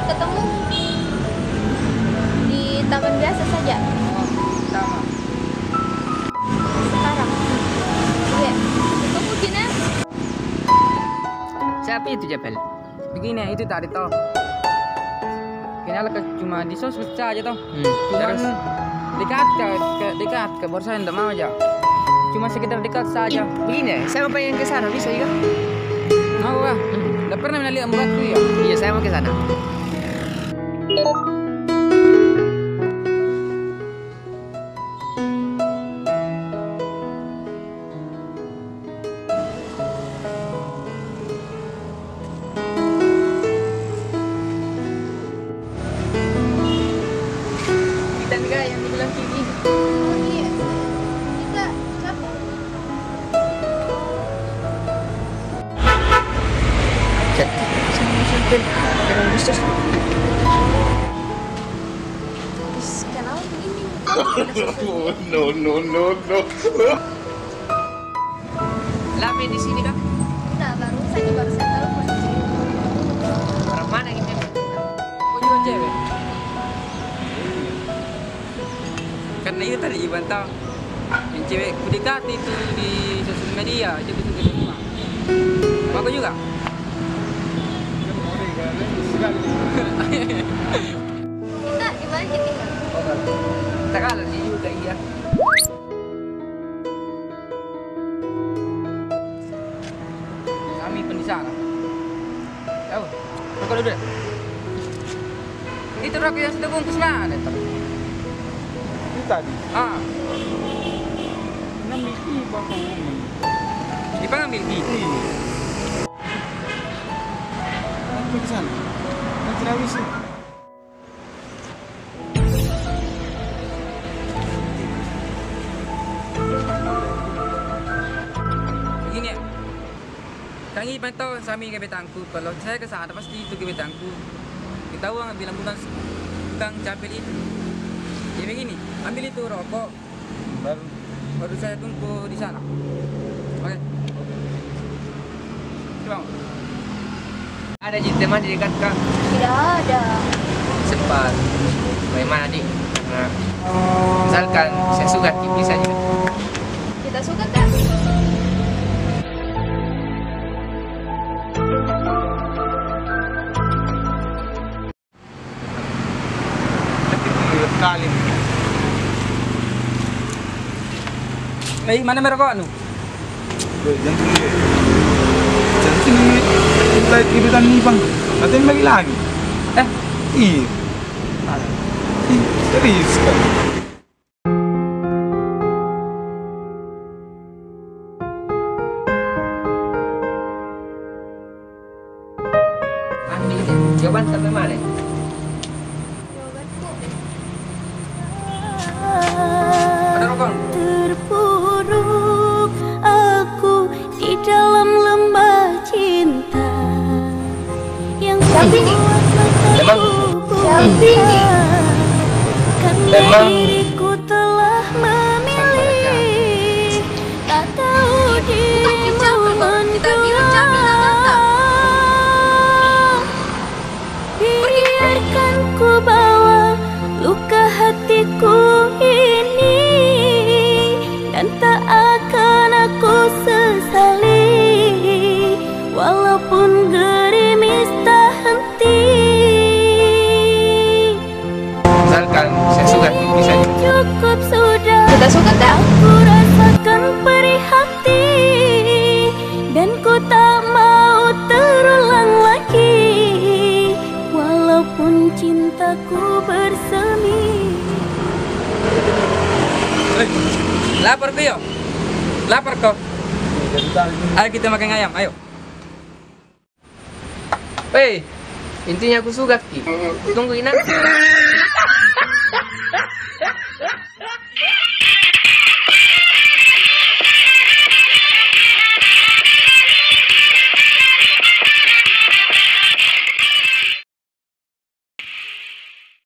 Ketemu di taman biasa saja. Sama. Sekarang. Iya. Ketemu Gina. Siapa itu Jepel? Begini itu tadi toh. Kenal cuma di sosmed saja toh. Cuman dekat ke borsa tidak mau aja. Cuma sekedar dekat saja. Begini, saya mau pengen ke sana, bisa juga? Mau kah? Tidak pernah melihat murahku ya? Iya, saya mau ke sana. Kita enggak yang dibilang Kiki. Oh iya. Kita siapa? Kenal begini. No. Lami di sini kan? Nah, baru saya telepon. Orang mana ini? Oh juga cewek. Karena itu tadi bantah yang cewek kudekati itu di sosial media aja bisa semua. Aku juga. Kita di mana kita tinggal? Tak kalah sih juga iya. Kami pun di sana. Tahu? Rokok dulu deh. Itu rokok yang sudah bungkus mana itu? Ini tadi. Ah, Ngambil pipa kamu. dipanggil gitu. Nanti ke sana. Nanti habis. Begini ya. Kang Ipan tahu sami gebetangku. Kalau saya ke sana pasti itu gebetangku. Kita uang bilang bukan capek itu. Jadi begini, ambil itu rokok. Baru saya tunggu di sana. Oke. Coba. Ada teman di dekat kak? Tidak ada. Sempat. Bagaimana dik? Karena misalkan saya suka bisa juga. Kita suka kan? Kali. Mana merokok anu? Jangan lihat iritan nih bang. Nanti bagi lagi. Iya. Serius kan? Andi, jawaban sampai mana? Jawabanku. Ada rokok? Terpuruk aku di dalam lembah cinta yang Siapa ini? Memang? Siapa ini? karena Memang? diriku telah memilih tak tahu diri Bukan Kicap, kita bilang Capil nggak mantap. biarkan ku bawa luka hatiku ini dan tak akan aku sesali walaupun gerimis tak henti. Misalkan saya suka bisa juga. Cukup sudah Kita suka kan? aku rasakan perih hati dan ku tak mau terulang lagi walaupun cintaku bersemi. Lapar kau? Lapar kau? Ayo kita makan ayam, ayo. Hei, intinya aku suka ki. Tungguin aku.